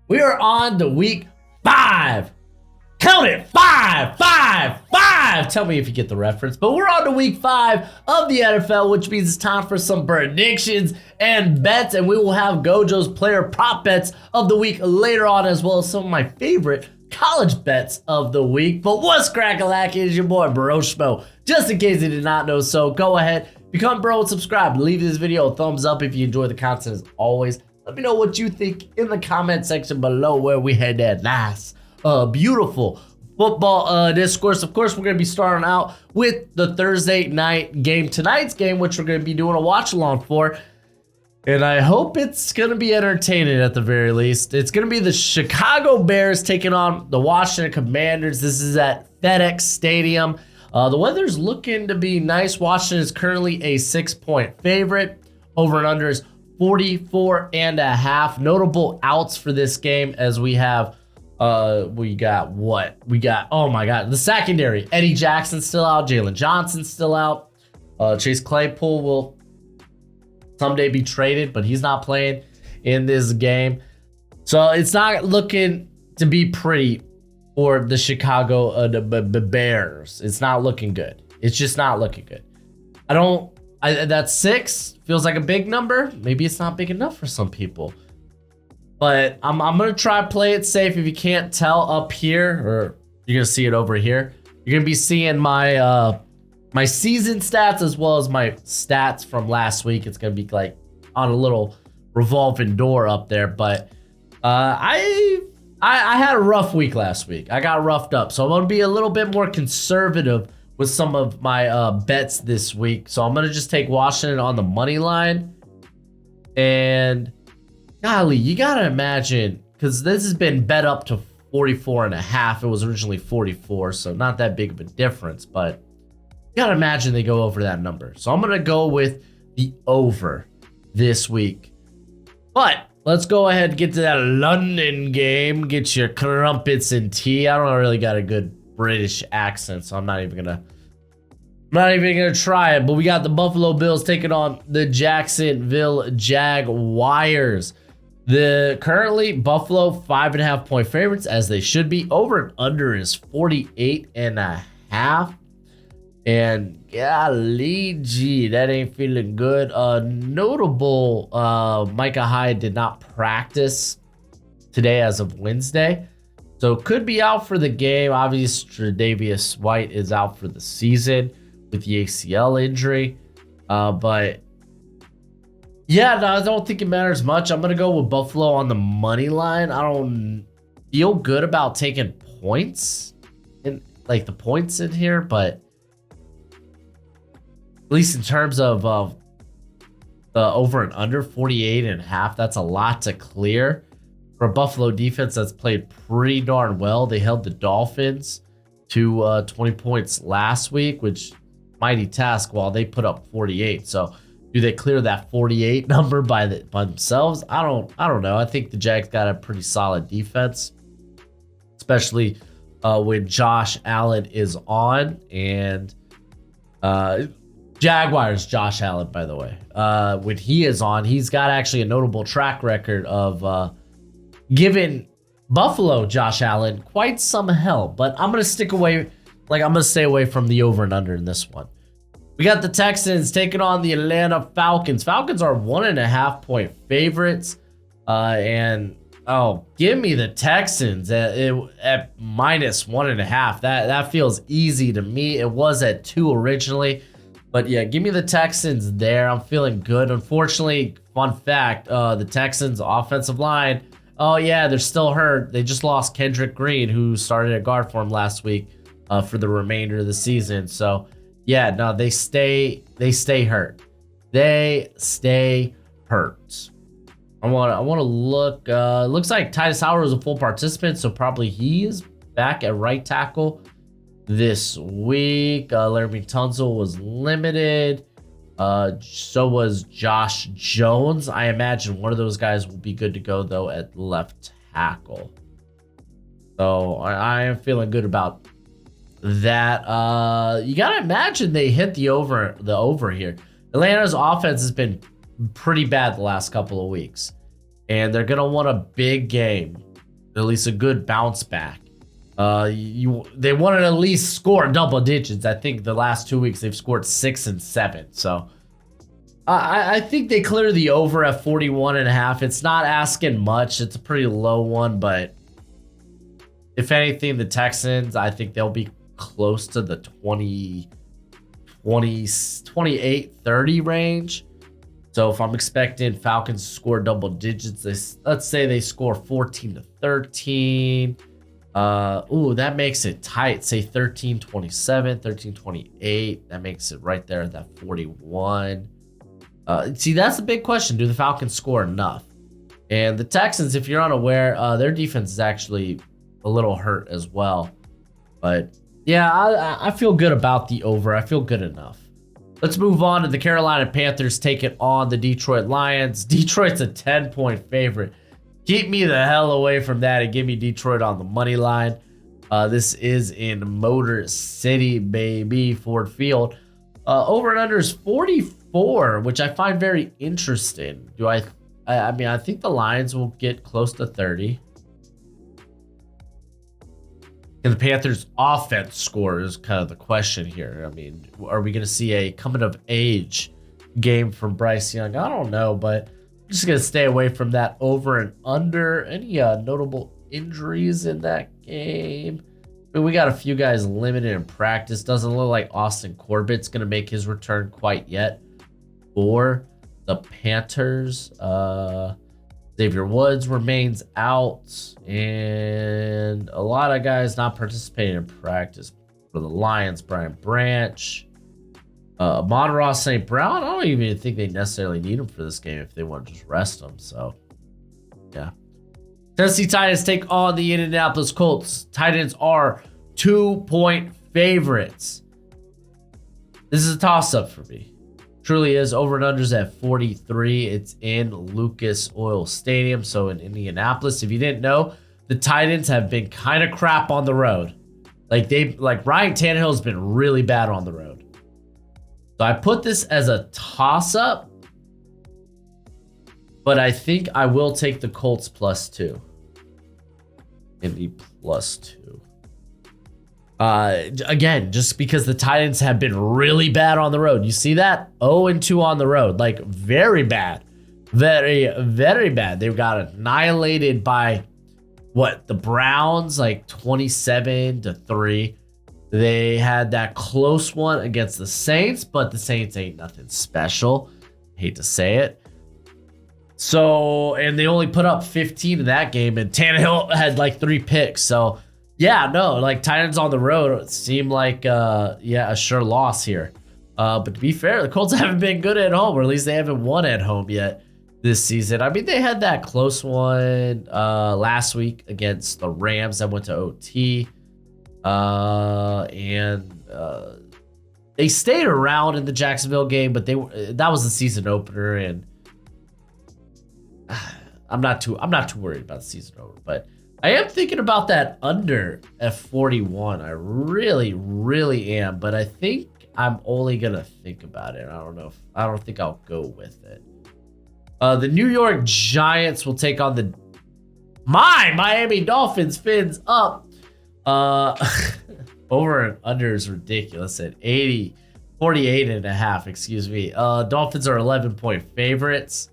We are on to week 5. Count it, 5. Tell me if you get the reference. But we're on to week 5 of the NFL, which means it's time for some predictions and bets. And we will have Gojo's player prop bets of the week later on, as well as some of my favorite college bets of the week. But what's crack-a-lack is your boy Broshmo. Just in case you did not know, so go ahead, become bro and subscribe. Leave this video a thumbs up if you enjoy the content as always. Let me know what you think in the comment section below where we had that nice, beautiful football discourse. Of course, we're going to be starting out with the Thursday night game, tonight's game, which we're going to be doing a watch along for. And I hope it's going to be entertaining at the very least. It's going to be the Chicago Bears taking on the Washington Commanders. This is at FedEx Stadium. The weather's looking to be nice. Washington is currently a 6-point favorite. Over and under is 44.5. Notable outs for this game as we have, oh my God, the secondary. Eddie Jackson's still out. Jalen Johnson's still out. Chase Claypool will someday be traded, but he's not playing in this game. So it's not looking to be pretty for the Chicago the Bears. It's not looking good. It's just not looking good. That's 6 feels like a big number. Maybe it's not big enough for some people. But I'm going to try to play it safe. If you can't tell up here, or you're going to see it over here, you're going to be seeing my my season stats as well as my stats from last week. It's going to be like on a little revolving door up there. But I had a rough week last week. I got roughed up. So I'm going to be a little bit more conservative with some of my bets this week. So I'm going to just take Washington on the money line. And golly, you got to imagine, because this has been bet up to 44.5. It was originally 44, so not that big of a difference. But you got to imagine they go over that number. So I'm going to go with the over this week. But let's go ahead and get to that London game. Get your crumpets and tea. I don't really got a good British accent, so I'm not even gonna try it. But we got the Buffalo Bills taking on the Jacksonville Jaguars. The currently Buffalo 5.5 point favorites, as they should be. Over and under is 48.5. And golly gee, that ain't feeling good. Notable Micah Hyde did not practice today as of Wednesday. So could be out for the game. Obviously, Tre'Davious White is out for the season with the ACL injury. But yeah, no, I don't think it matters much. I'm going to go with Buffalo on the money line. I don't feel good about taking points, the points in here, but at least in terms of the over and under 48.5, that's a lot to clear. For a Buffalo defense that's played pretty darn well. They held the Dolphins to 20 points last week, which mighty task, while they put up 48. So do they clear that 48 number by themselves? I don't know. I think the Jags got a pretty solid defense, especially when Josh Allen is on. And Jaguars Josh Allen, by the way, when he is on, he's got actually a notable track record of giving Buffalo Josh Allen quite some hell. But I'm going to stay away from the over and under in this one. We got the Texans taking on the Atlanta Falcons. Falcons are 1.5 point favorites. Give me the Texans at minus 1.5. That feels easy to me. It was at 2 originally. But yeah, give me the Texans there. I'm feeling good. Unfortunately, fun fact, the Texans offensive line, oh yeah, they're still hurt. They just lost Kendrick Green, who started at guard for him last week, for the remainder of the season. So yeah, no, they stay hurt. They stay hurt. I want to look. Looks like Titus Howard was a full participant, so probably he is back at right tackle this week. Laramie Tunsil was limited. So was Josh Jones. I imagine one of those guys will be good to go, though, at left tackle. So I am feeling good about that. You got to imagine they hit the over here. Atlanta's offense has been pretty bad the last couple of weeks, and they're going to want a big game at least a good bounce back. They want to at least score double digits. I think the last 2 weeks they've scored 6 and 7. So I think they clear the over at 41.5. It's not asking much. It's a pretty low one, but if anything, the Texans, I think they'll be close to the 28, 30 range. So if I'm expecting Falcons to score double digits, let's say they score 14 to 13. That makes it tight. Say 13-27, 13-28. That makes it right there at that 41. See, that's the big question. Do the Falcons score enough? And the Texans, if you're unaware, their defense is actually a little hurt as well. But yeah, I feel good about the over. I feel good enough. Let's move on to the Carolina Panthers taking on the Detroit Lions. Detroit's a 10-point favorite. Keep me the hell away from that and give me Detroit on the money line. This is in Motor City, baby, Ford Field. Over and under is 44, which I find very interesting. I mean, I think the Lions will get close to 30. And the Panthers' offense score is kind of the question here. I mean, are we going to see a coming of age game from Bryce Young? I don't know, but I'm just going to stay away from that over and under. Any notable injuries in that game? I mean, we got a few guys limited in practice. Doesn't look like Austin Corbett's going to make his return quite yet for the Panthers. Xavier Woods remains out, and a lot of guys not participating in practice for the Lions. Brian Branch, Amon-Ra St. Brown. I don't even think they necessarily need him for this game if they want to just rest him. So, yeah. Tennessee Titans take on the Indianapolis Colts. Titans are 2-point favorites. This is a toss-up for me. Truly is. Over and unders at 43. It's in Lucas Oil Stadium, so in Indianapolis. If you didn't know, the Titans have been kind of crap on the road. Like Ryan Tannehill's been really bad on the road. So I put this as a toss-up, but I think I will take the Colts +2. Indy +2. Again, just because the Titans have been really bad on the road. You see that? 0-2 on the road. Like, very bad. Very, very bad. They got annihilated by, the Browns? Like, 27-3. They had that close one against the Saints, but the Saints ain't nothing special. Hate to say it. So, and they only put up 15 in that game, and Tannehill had, 3 picks. So, yeah, no, Titans on the road seem like, a sure loss here. But to be fair, the Colts haven't been good at home, or at least they haven't won at home yet this season. I mean, they had that close one last week against the Rams that went to OT. And they stayed around in the Jacksonville game, but that was the season opener, and I'm not too worried about the season opener, but I am thinking about that under at 41. I really, really am, but I think I'm only gonna think about it. I don't think I'll go with it. The New York Giants will take on the Miami Dolphins. Fins up. Over and under is ridiculous at 48.5. Excuse me. Dolphins are 11-point favorites.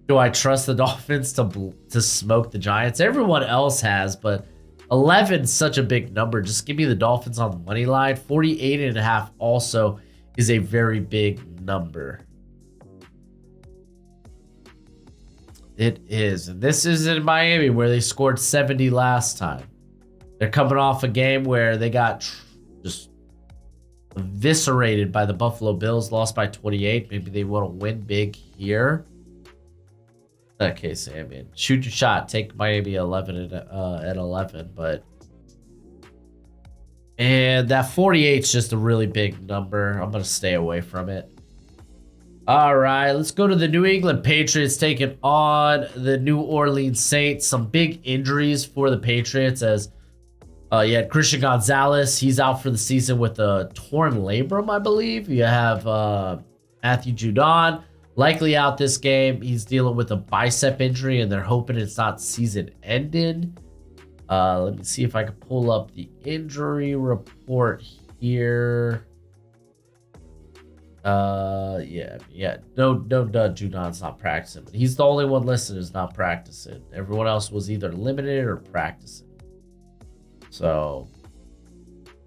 Do I trust the Dolphins to smoke the Giants? Everyone else has, but 11 is such a big number. Just give me the Dolphins on the money line. 48.5 also is a very big number. It is. And this is in Miami where they scored 70 last time. They're coming off a game where they got just eviscerated by the Buffalo Bills, lost by 28. Maybe they want to win big here. In that case, I mean, shoot your shot. Take Miami 11 at 11, and that 48 is just a really big number. I'm gonna stay away from it. All right, let's go to the New England Patriots taking on the New Orleans Saints. Some big injuries for the Patriots as you had Christian Gonzalez. He's out for the season with a torn labrum, I believe. You have Matthew Judon Likely out this game. He's dealing with a bicep injury, and they're hoping it's not season ended. Let me see if I can pull up the injury report here. Yeah. No, Judon's not practicing. But he's the only one listed who's not practicing. Everyone else was either limited or practicing. So,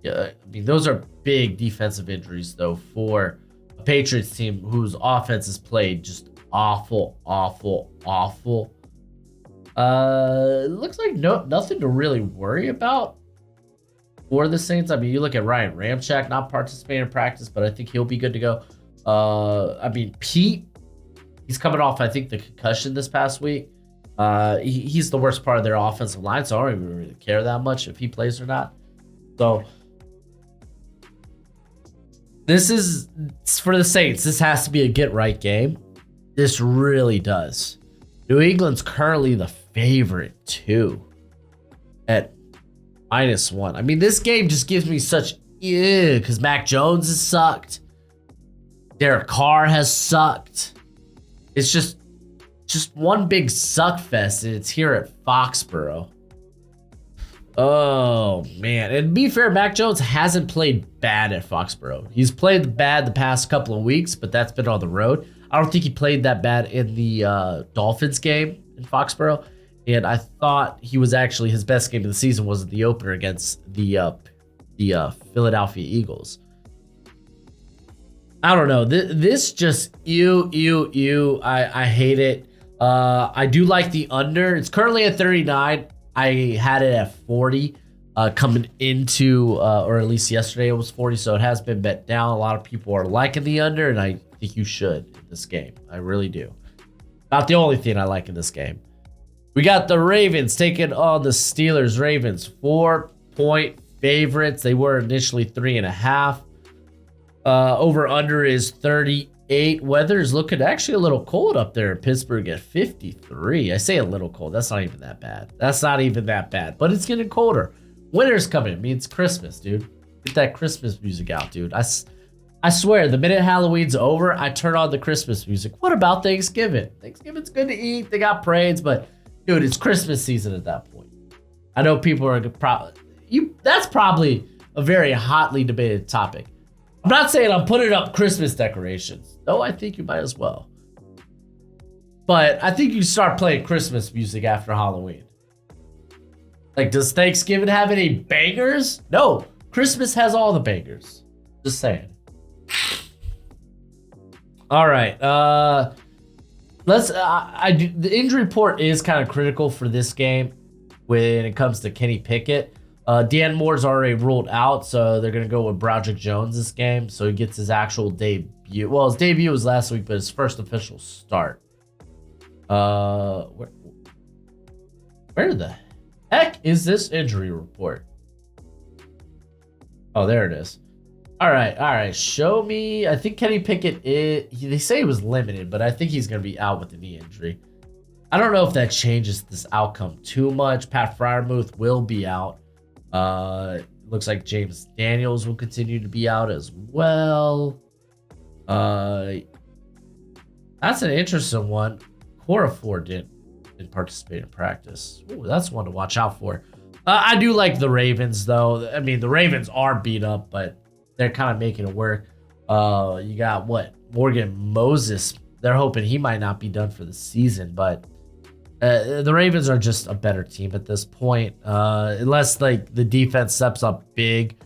yeah, I mean, those are big defensive injuries, though, for a Patriots team whose offense has played just awful. It looks like nothing to really worry about for the Saints. I mean, you look at Ryan Ramczyk not participating in practice, but I think he'll be good to go. I mean, Pete, he's coming off, I think, the concussion this past week. He's the worst part of their offensive line, so I don't even really care that much if he plays or not. So this is for the Saints. This has to be a get-right game. This really does. New England's currently the favorite, too, at -1. I mean, this game just gives me such because Mac Jones has sucked. Derek Carr has sucked. It's just one big suck fest, and it's here at Foxborough. Oh, man. And to be fair, Mac Jones hasn't played bad at Foxborough. He's played bad the past couple of weeks, but that's been on the road. I don't think he played that bad in the Dolphins game in Foxborough. And I thought he was actually his best game of the season was the opener against the Philadelphia Eagles. I don't know. This just I hate it. I do like the under. It's currently at 39. I had it at 40 coming into, or at least yesterday it was 40. So it has been bet down. A lot of people are liking the under, and I think you should in this game. I really do. Not the only thing I like in this game. We got the Ravens taking on the Steelers. Ravens 4-point favorites. They were initially 3.5. Over under is 38. Weather is looking actually a little cold up there in Pittsburgh at 53. I say a little cold. That's not even that bad. But it's getting colder. Winter's coming. It means Christmas, dude. Get that Christmas music out, dude. I swear, the minute Halloween's over, I turn on the Christmas music. What about Thanksgiving? Thanksgiving's good to eat. They got parades, but dude, it's Christmas season at that point. I know people are that's probably a very hotly debated topic. I'm not saying I'm putting up Christmas decorations, though I think you might as well. But I think you start playing Christmas music after Halloween. Like, does Thanksgiving have any bangers? No, Christmas has all the bangers. Just saying. All right. The injury report is kind of critical for this game when it comes to Kenny Pickett. Dan Moore's already ruled out, so they're going to go with Broderick Jones this game. So he gets his actual debut. Well, his debut was last week, but his first official start. Where the heck is this injury report? Oh, there it is. All right. Show me. I think Kenny Pickett they say he was limited, but I think he's going to be out with a knee injury. I don't know if that changes this outcome too much. Pat Freiermuth will be out. Looks like James Daniels will continue to be out as well. That's an interesting one. Corafor didn't participate in practice. Ooh, that's one to watch out for. I do like the Ravens, though. I mean, the Ravens are beat up, but they're kind of making it work. You got Morgan Moses. They're hoping he might not be done for the season, but the Ravens are just a better team at this point. Unless the defense steps up big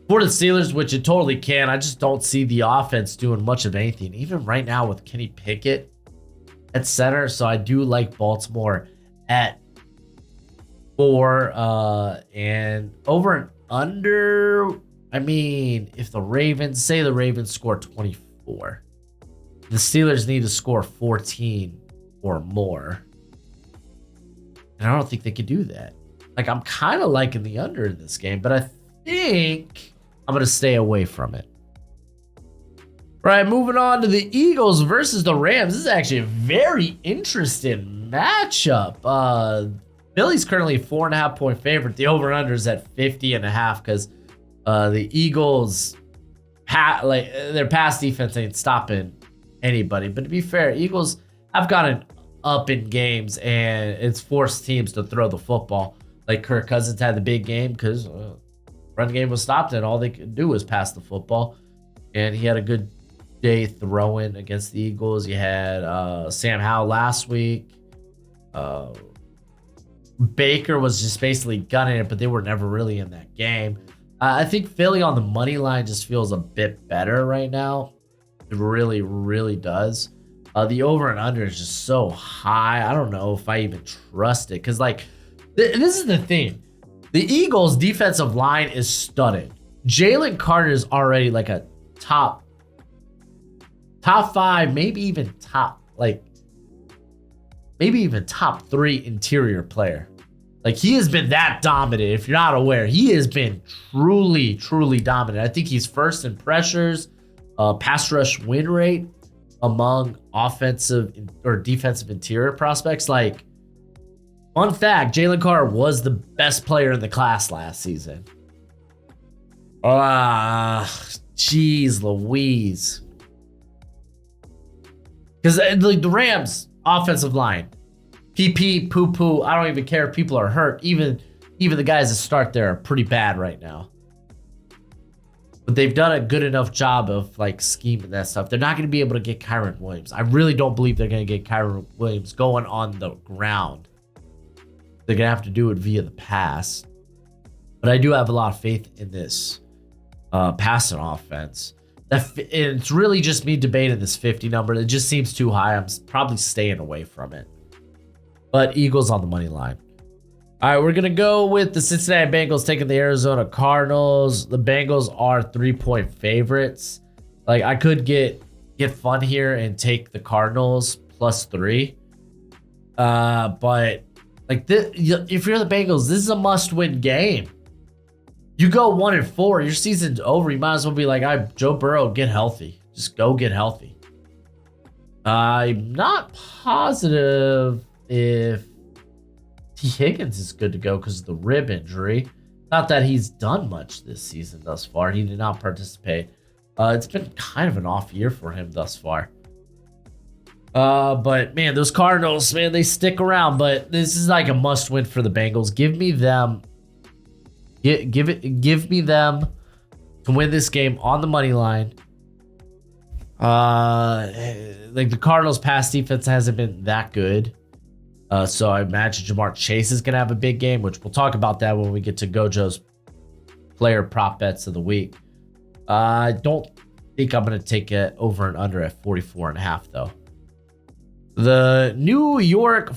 for the Steelers, which it totally can. I just don't see the offense doing much of anything, even right now with Kenny Pickett at center. So I do like Baltimore at 4 and over and under. I mean, if the Ravens score 24, the Steelers need to score 14 or more. And I don't think they could do that. Like, I'm kind of liking the under in this game, but I think I'm going to stay away from it. Right, moving on to the Eagles versus the Rams. This is actually a very interesting matchup. Philly's currently a 4.5-point favorite. The over-under is at 50.5 because the Eagles, their pass defense ain't stopping anybody. But to be fair, Eagles have gotten up in games, and it's forced teams to throw the football. Like Kirk Cousins had the big game because run game was stopped, and all they could do was pass the football. And he had a good day throwing against the Eagles. You had Sam Howell last week. Baker was just basically gunning it, but they were never really in that game. I think Philly on the money line just feels a bit better right now. It really, really does. The over and under is just so high. I don't know if I even trust it. Because, like, this is the thing. The Eagles' defensive line is stunning. Jalen Carter is already like a top 5, maybe even top 3 interior player. Like, he has been that dominant. If you're not aware, he has been truly, truly dominant. I think he's first in pressures, pass rush win rate among offensive or defensive interior prospects. Like, fun fact, Jalen Carter was the best player in the class last season. Jeez Louise. Because like the Rams offensive line, PP, poo-poo, I don't even care if people are hurt. Even the guys that start there are pretty bad right now. But they've done a good enough job of like scheming that stuff. They're not going to be able to get Kyron Williams. I really don't believe they're going to get Kyron Williams going on the ground. They're going to have to do it via the pass. But I do have a lot of faith in this passing offense. It's really just me debating this 50 number. It just seems too high. I'm probably staying away from it. But Eagles on the money line. All right, we're going to go with the Cincinnati Bengals taking the Arizona Cardinals. The Bengals are 3-point favorites. Like, I could get fun here and take the Cardinals +3. But like if you're the Bengals, this is a must-win game. You go 1-4, your season's over. You might as well be like, Joe Burrow, get healthy. Just go get healthy. I'm not positive if T. Higgins is good to go because of the rib injury. Not that he's done much this season thus far. He did not participate. It's been kind of an off year for him thus far. But man, those Cardinals, man, they stick around. But this is like a must-win for the Bengals. Give me them. Give me them to win this game on the money line. Like the Cardinals' pass defense hasn't been that good. So I imagine Jamar Chase is going to have a big game, which we'll talk about that when we get to Gojo's player prop bets of the week. I don't think I'm going to take it over and under at 44.5 though. The New York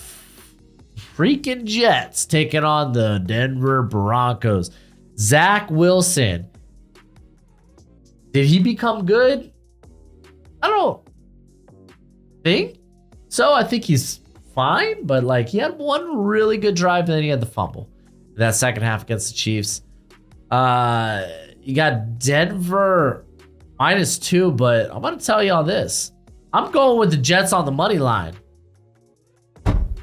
freaking Jets taking on the Denver Broncos. Zach Wilson. Did he become good? I don't think so. I think he's fine, but like he had one really good drive and then he had the fumble in that second half against the Chiefs. You got Denver -2, but I'm going to tell y'all this. I'm going with the Jets on the money line.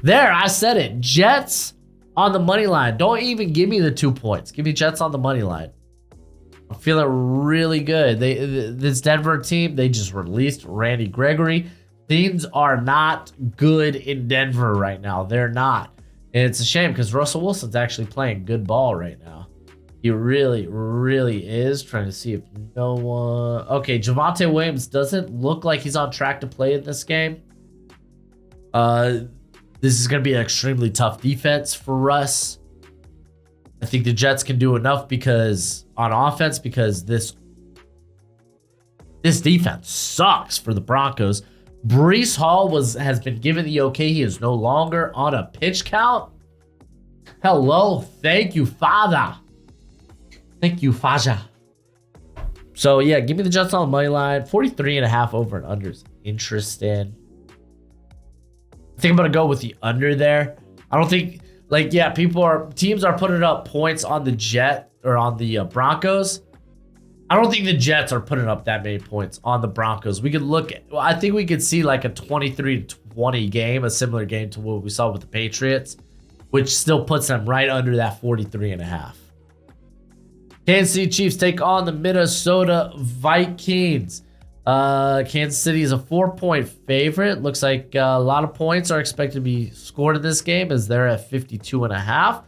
There, I said it. Jets on the money line. Don't even give me the 2 points. Give me Jets on the money line. I'm feeling really good. This Denver team, they just released Randy Gregory. Things are not good in Denver right now. They're not. And it's a shame because Russell Wilson's actually playing good ball right now. He really, really is. Trying to see if no one... Okay, Javonte Williams doesn't look like he's on track to play in this game. This is going to be an extremely tough defense for Russ. I think the Jets can do enough because on offense because this defense sucks for the Broncos. Breece Hall has been given the okay. He is no longer on a pitch count. Hello. Thank you, Father. Thank you, Faja. So, yeah, give me the Jets on the money line. 43.5 over and under is interesting. I think I'm going to go with the under there. I don't think, like, yeah, teams are putting up points on the Broncos. I don't think the Jets are putting up that many points on the Broncos. We could I think we could see like a 23-20 game, a similar game to what we saw with the Patriots, which still puts them right under that 43.5. Kansas City Chiefs take on the Minnesota Vikings. Kansas City is a 4-point favorite. Looks like a lot of points are expected to be scored in this game as they're at 52.5.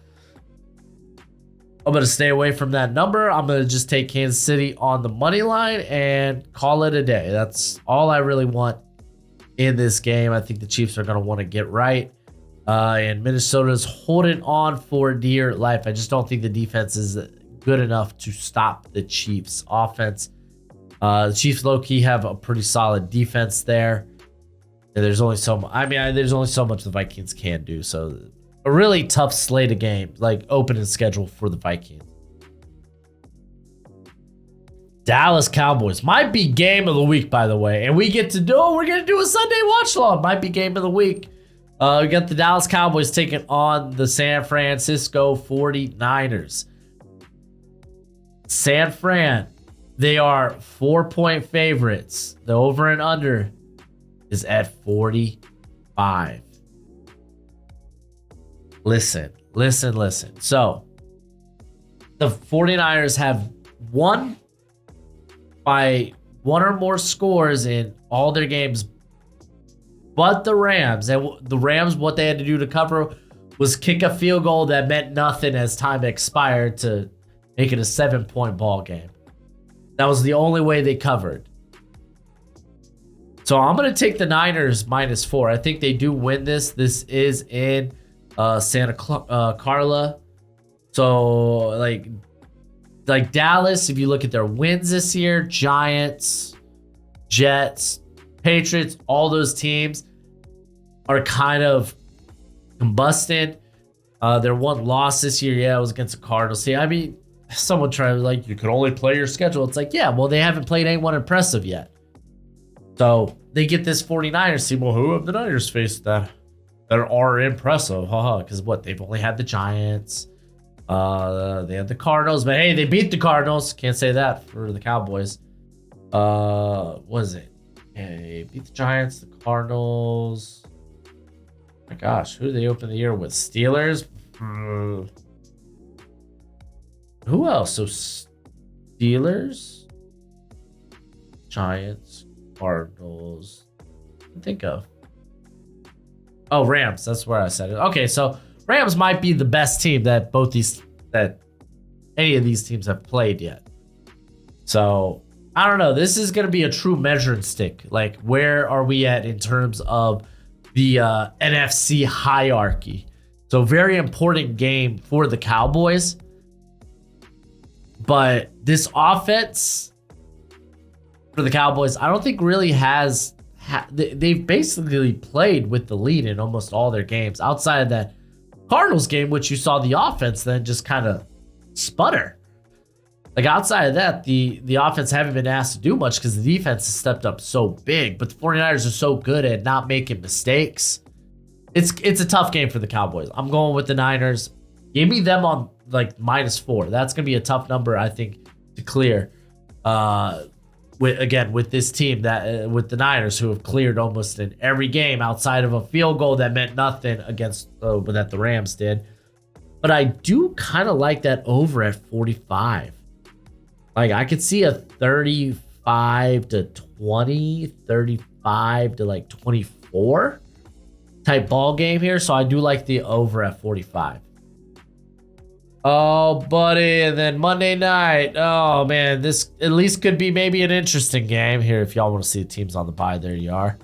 I'm going to stay away from that number. I'm going to just take Kansas City on the money line and call it a day. That's all I really want in this game. I think the Chiefs are going to want to get right. And Minnesota's holding on for dear life. I just don't think the defense is good enough to stop the Chiefs' offense. The Chiefs low-key have a pretty solid defense there. And there's only so much. There's only so much the Vikings can do. So a really tough slate of games, like opening schedule for the Vikings. Dallas Cowboys might be game of the week, by the way. And we get to do it. We're going to do a Sunday watch along. Might be game of the week. We got the Dallas Cowboys taking on the San Francisco 49ers. San Fran, they are 4-point favorites. The over and under is at 45. Listen. So, the 49ers have won by one or more scores in all their games, but the Rams. And the Rams, what they had to do to cover was kick a field goal that meant nothing as time expired to make it a 7-point ball game. That was the only way they covered. So I'm going to take the Niners -4. I think they do win this. This is in Santa Carla. So like Dallas, if you look at their wins this year, Giants, Jets, Patriots, all those teams are kind of combusted. Their one loss this year, it was against the Cardinals. See, I mean, someone tried you could only play your schedule. It's like, yeah, well, they haven't played anyone impressive yet. So they get this 49ers team. Well, who have the Niners faced that are impressive? Because what? They've only had the Giants. They had the Cardinals, but hey, they beat the Cardinals. Can't say that for the Cowboys. What is it? Hey, beat the Giants, the Cardinals. My gosh, who did they open the year with? Steelers? Who else? So Steelers, Giants, Cardinals. Think of. Oh, Rams. That's where I said it. Okay, so Rams might be the best team that any of these teams have played yet. So I don't know. This is going to be a true measuring stick. Like, where are we at in terms of the NFC hierarchy? So very important game for the Cowboys. But this offense for the Cowboys, I don't think really has. They've basically played with the lead in almost all their games outside of that Cardinals game, which you saw the offense then just kind of sputter. Like, outside of that, the offense haven't been asked to do much because the defense has stepped up so big. But the 49ers are so good at not making mistakes. It's a tough game for the Cowboys. I'm going with the Niners. Give me them on -4. That's going to be a tough number, I think, to clear. With this team with the Niners, who have cleared almost in every game outside of a field goal that meant nothing against that the Rams did. But I do kind of like that over at 45. Like, I could see a 35-20, 35-24 type ball game here. So I do like the over at 45. Oh, buddy. And then Monday night. Oh, man. This at least could be maybe an interesting game here. If y'all want to see the teams on the bye, there you are.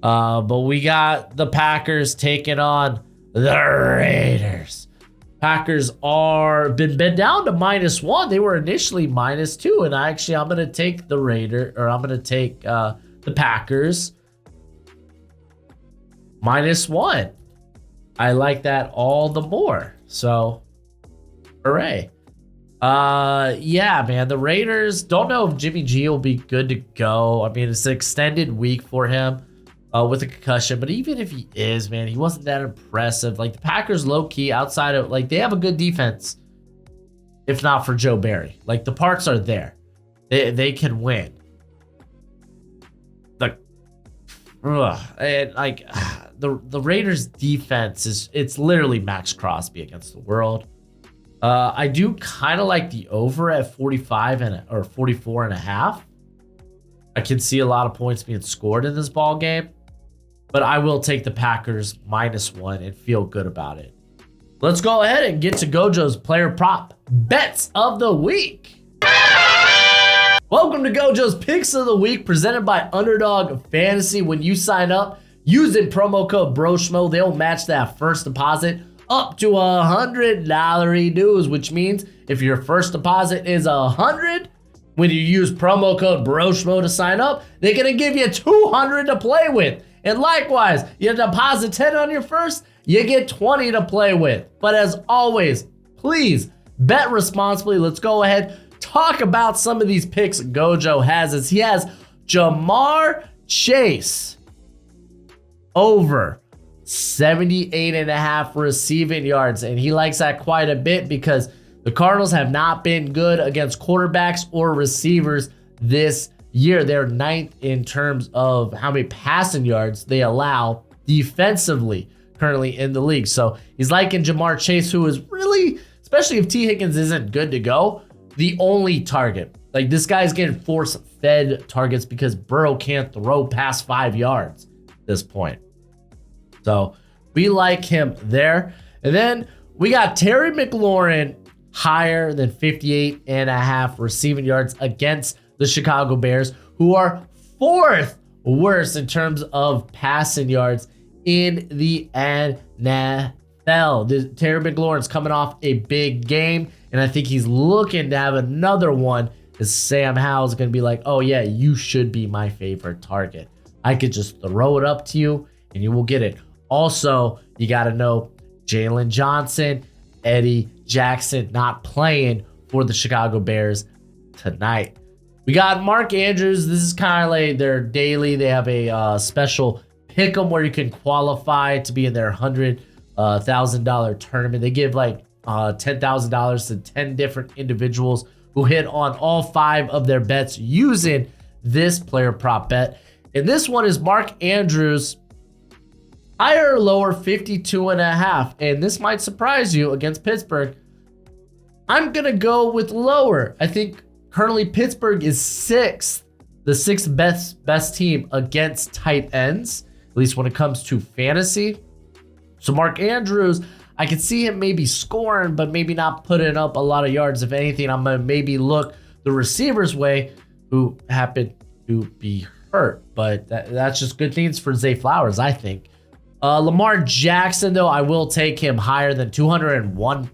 But we got the Packers taking on the Raiders. Packers are been down to -1. They were initially -2. And I'm going to take the I'm going to take the Packers -1. I like that all the more. So, hooray. Yeah, man. The Raiders, don't know if Jimmy G will be good to go. I mean, it's an extended week for him with a concussion. But even if he is, man, he wasn't that impressive. Like, the Packers, low-key, outside of, they have a good defense, if not for Joe Barry. Like, the parts are there. They can win. The Raiders' defense it's literally Max Crosby against the world. I do kind of like the over at 45 or 44.5. I can see a lot of points being scored in this ball game, but I will take the Packers -1 and feel good about it. Let's go ahead and get to Gojo's player prop bets of the week. Welcome to Gojo's Picks of the Week, presented by Underdog Fantasy. When you sign up using promo code Broshmo, they'll match that first deposit up to $100 dues, which means if your first deposit is $100, when you use promo code Broshmo to sign up, they're gonna give you $200 to play with. And likewise, you deposit 10 on your first, you get 20 to play with. But as always, please bet responsibly. Let's go ahead, talk about some of these picks Gojo has, as he has Jamar Chase over 78.5 receiving yards. And he likes that quite a bit because the Cardinals have not been good against quarterbacks or receivers this year. They're 9th in terms of how many passing yards they allow defensively currently in the league. So he's liking Jamar Chase, who is really, especially if T. Higgins isn't good to go, the only target. Like, this guy's getting force-fed targets because Burrow can't throw past 5 yards at this point. So we like him there. And then we got Terry McLaurin higher than 58.5 receiving yards against the Chicago Bears, who are 4th worst in terms of passing yards in the NFL. Terry McLaurin's coming off a big game, and I think he's looking to have another one, as Sam Howell's going to be like, oh yeah, you should be my favorite target. I could just throw it up to you, and you will get it. Also, you got to know Jalen Johnson, Eddie Jackson not playing for the Chicago Bears tonight. We got Mark Andrews. This is kind of like their daily. They have a special pick 'em where you can qualify to be in their $100,000 tournament. They give like $10,000 to 10 different individuals who hit on all 5 of their bets using this player prop bet. And this one is Mark Andrews, higher or lower 52.5. And this might surprise you against Pittsburgh. I'm going to go with lower. I think currently Pittsburgh is 6th, the 6th best team against tight ends, at least when it comes to fantasy. So Mark Andrews, I can see him maybe scoring, but maybe not putting up a lot of yards. If anything, I'm going to maybe look the receivers' way, who happen to be hurt. But that's just good things for Zay Flowers, I think. Lamar Jackson, though, I will take him higher than 201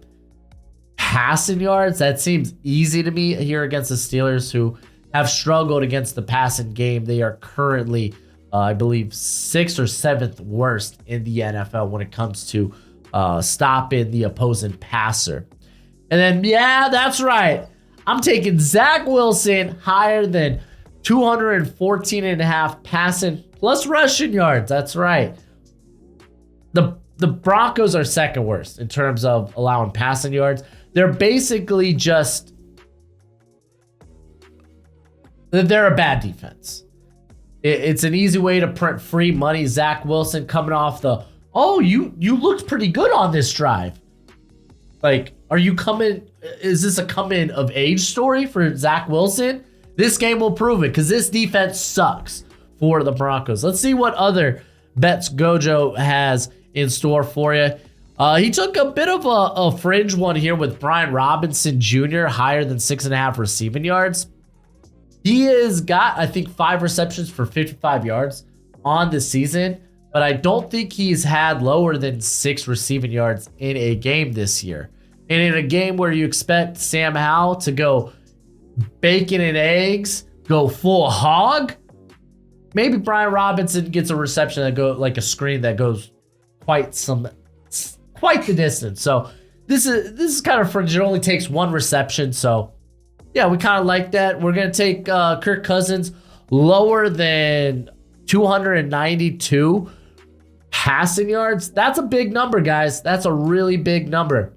passing yards. That seems easy to me here against the Steelers, who have struggled against the passing game. They are currently, I believe, 6th or 7th worst in the NFL when it comes to stopping the opposing passer. And then, yeah, that's right, I'm taking Zach Wilson higher than 214.5 passing plus rushing yards. That's right. The Broncos are 2nd worst in terms of allowing passing yards. They're basically just, they're a bad defense. It's an easy way to print free money. Zach Wilson coming off the, oh, you looked pretty good on this drive. Like, are you coming, is this a coming of age story for Zach Wilson? This game will prove it, because this defense sucks for the Broncos. Let's see what other bets Gojo has in store for you. He took a bit of a fringe one here with Brian Robinson Jr. higher than 6.5 receiving yards. He has got, I think, 5 receptions for 55 yards on the season, but I don't think he's had lower than 6 receiving yards in a game this year. And in a game where you expect Sam Howell to go bacon and eggs, go full hog, maybe Brian Robinson gets a reception that goes like a screen that goes quite the distance. So this is kind of fringe. It only takes 1 reception. So yeah, we kind of like that. We're gonna take Kirk Cousins lower than 292 passing yards. That's a big number, guys. That's a really big number.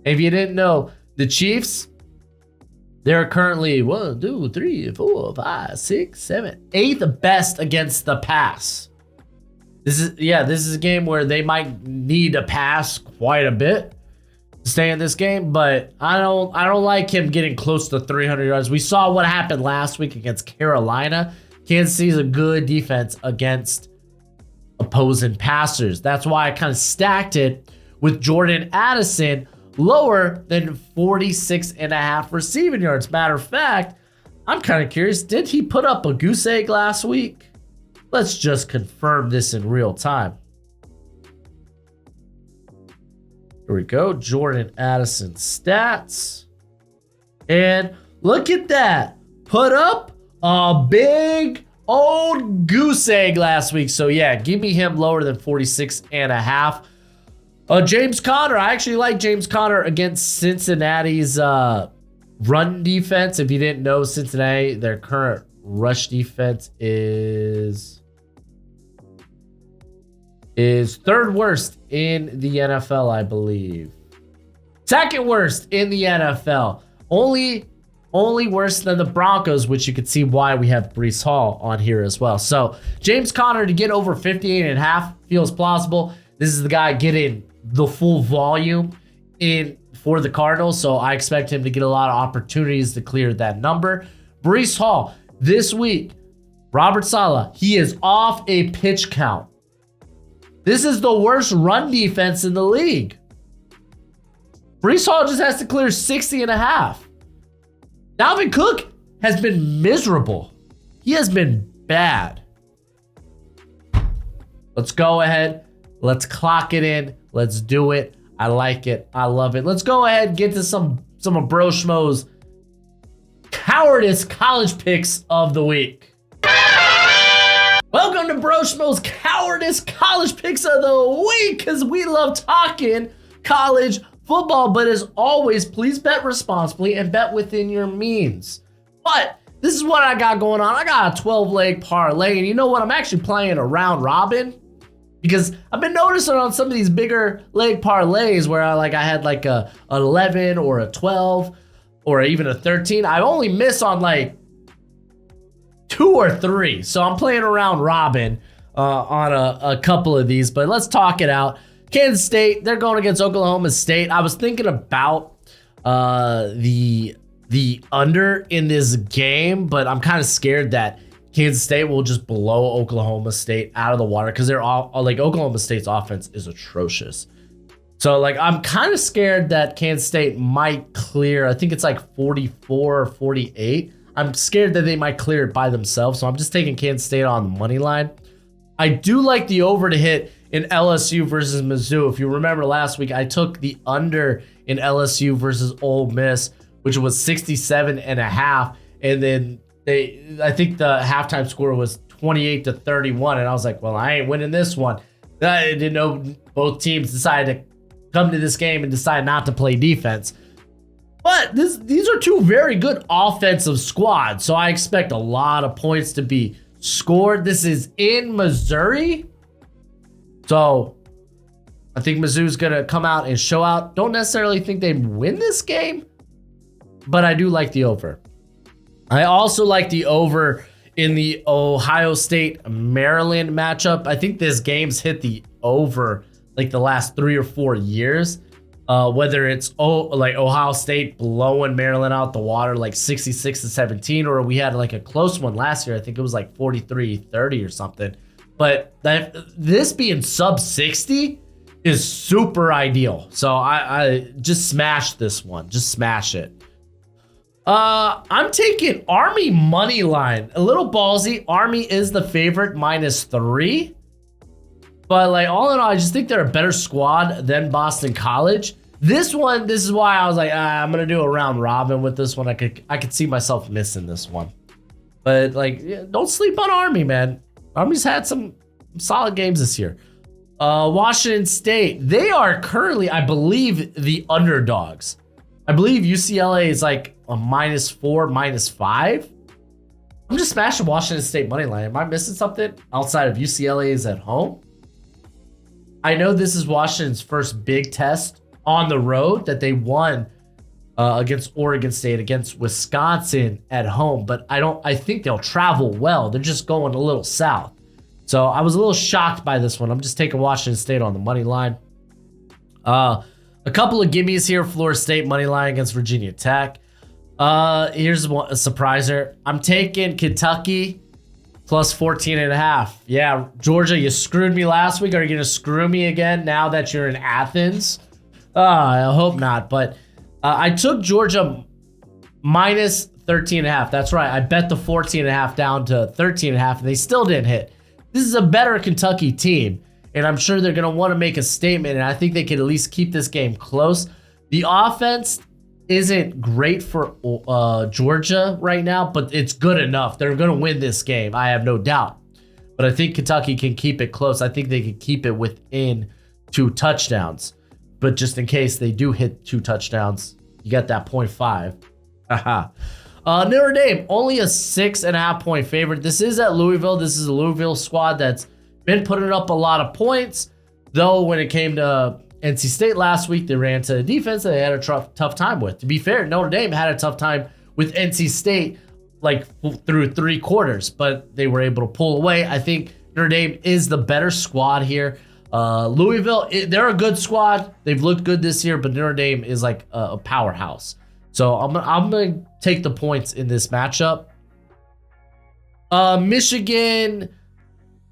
If you didn't know, the Chiefs, they're currently 1, 2, 3, 4, 5, 6, 7, 8th best against the pass. This is a game where they might need to pass quite a bit to stay in this game, but I don't like him getting close to 300 yards. We saw what happened last week against Carolina. Kansas City's a good defense against opposing passers. That's why I kind of stacked it with Jordan Addison lower than 46.5 receiving yards. Matter of fact, I'm kind of curious, did he put up a goose egg last week? Let's just confirm this in real time. Here we go, Jordan Addison stats. And look at that. Put up a big old goose egg last week. So yeah, give me him lower than 46.5. James Conner. I actually like James Conner against Cincinnati's run defense. If you didn't know, Cincinnati, their current rush defense is third worst in the NFL, I believe. Second worst in the NFL. Only worse than the Broncos, which you can see why we have Breece Hall on here as well. So James Conner to get over 58.5 feels plausible. This is the guy getting the full volume in for the Cardinals, so I expect him to get a lot of opportunities to clear that number. Breece Hall this week, Robert Saleh, he is off a pitch count. This is the worst run defense in the league. Breece Hall just has to clear 60.5. Dalvin Cook has been miserable. He has been bad. Let's go ahead. Let's clock it in. Let's do it. I like it. I love it. Let's go ahead and get to some of Broshmo's cowardice college picks of the week. Welcome to Broshmo's cowardice college picks of the week, because we love talking college football. But as always, please bet responsibly and bet within your means. But this is what I got going on. I got a 12-leg parlay, and you know what? I'm actually playing a round robin, because I've been noticing on some of these bigger leg parlays where I had like a 11 or a 12 or even a 13. I only miss on like 2 or 3. So I'm playing around robin on a couple of these, but let's talk it out. Kansas State, they're going against Oklahoma State. I was thinking about the under in this game, but I'm kind of scared that Kansas State will just blow Oklahoma State out of the water, because they're all like, Oklahoma State's offense is atrocious. So like, I'm kind of scared that Kansas State might clear. I think it's like 44 or 48. I'm scared that they might clear it by themselves. So I'm just taking Kansas State on the money line. I do like the over to hit in LSU versus Mizzou. If you remember last week, I took the under in LSU versus Ole Miss, which was 67.5. And then I think the halftime score was 28-31, and I was like, well, I ain't winning this one. I didn't know both teams decided to come to this game and decide not to play defense. But these are two very good offensive squads, so I expect a lot of points to be scored. This is in Missouri, so I think Mizzou's going to come out and show out. Don't necessarily think they win this game, but I do like the over. I also like the over in the Ohio State-Maryland matchup. I think this game's hit the over like the last 3 or 4 years. Whether it's like Ohio State blowing Maryland out the water like 66-17, or we had like a close one last year. I think it was like 43-30 or something. But this being sub 60 is super ideal. So I just smash this one. Just smash it. I'm taking Army money line. A little ballsy. Army is the favorite, -3. But like, all in all, I just think they're a better squad than Boston College. This is why I was like, I'm gonna do a round robin with this one. I could see myself missing this one. But like, yeah, don't sleep on Army, man. Army's had some solid games this year. Washington State, they are currently, I believe, the underdogs. I believe UCLA is like a -4, -5. I'm just smashing Washington State money line. Am I missing something outside of UCLA is at home? I know this is Washington's first big test on the road that they won against Oregon State, against Wisconsin at home, but I think they'll travel well. They're just going a little south. So I was a little shocked by this one. I'm just taking Washington State on the money line. A couple of gimmies here. Florida State money line against Virginia Tech. Here's a surpriser. I'm taking Kentucky plus 14.5. Yeah, Georgia, you screwed me last week. Are you going to screw me again now that you're in Athens? I hope not. But I took Georgia minus 13.5. That's right. I bet the 14.5 down to 13.5, and they still didn't hit. This is a better Kentucky team, and I'm sure they're going to want to make a statement, and I think they can at least keep this game close. The offense isn't great for Georgia right now, but it's good enough. They're going to win this game. I have no doubt. But I think Kentucky can keep it close. I think they can keep it within 2 touchdowns. But just in case they do hit 2 touchdowns, you got that 0.5. Notre Dame, only a 6.5 point favorite. This is at Louisville. This is a Louisville squad that's been putting up a lot of points. Though when it came to NC State last week, they ran to the defense that they had a tough time with. To be fair, Notre Dame had a tough time with NC State like through 3 quarters, but they were able to pull away. I think Notre Dame is the better squad here. Louisville, they're a good squad. They've looked good this year, but Notre Dame is like a powerhouse. So I'm gonna take the points in this matchup. Michigan,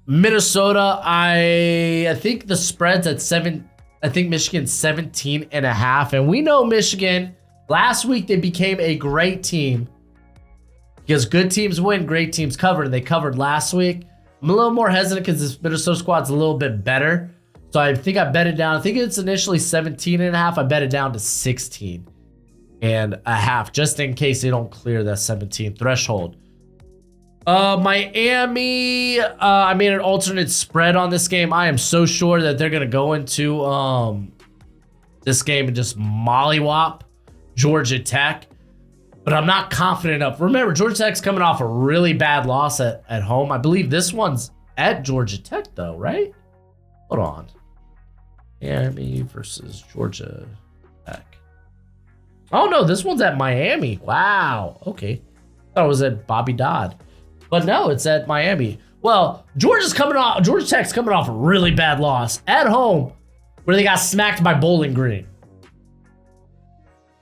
Minnesota. I think the spread's at 7. I think Michigan's 17.5, and we know Michigan. Last week they became a great team because good teams win, great teams cover, and they covered last week. I'm a little more hesitant because this Minnesota squad's a little bit better, so I think I bet it down. I think it's initially 17.5. I bet it down to 16.5, just in case they don't clear that 17 threshold. Miami, I made an alternate spread on this game. I am so sure that they're going to go into this game and just mollywop Georgia Tech. But I'm not confident enough. Remember, Georgia Tech's coming off a really bad loss at home. I believe this one's at Georgia Tech, though, right? Hold on. Miami versus Georgia Tech. Oh, no, this one's at Miami. Wow. Okay. I thought it was at Bobby Dodd. But no, it's at Miami. Well, Georgia Tech's coming off a really bad loss at home where they got smacked by Bowling Green.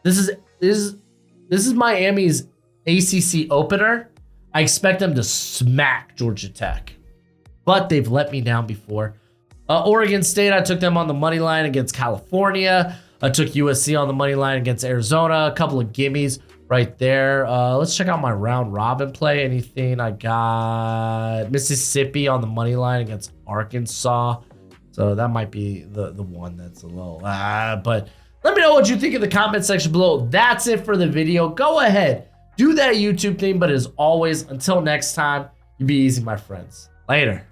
This is Miami's ACC opener. I expect them to smack Georgia Tech. But they've let me down before. Oregon State, I took them on the money line against California. I took USC on the money line against Arizona. A couple of gimmies right there. Let's check out my round robin play. Anything I got? Mississippi on the money line against Arkansas. So that might be the one that's a little. But let me know what you think in the comment section below. That's it for the video. Go ahead, do that YouTube thing. But as always, until next time, you be easy, my friends. Later.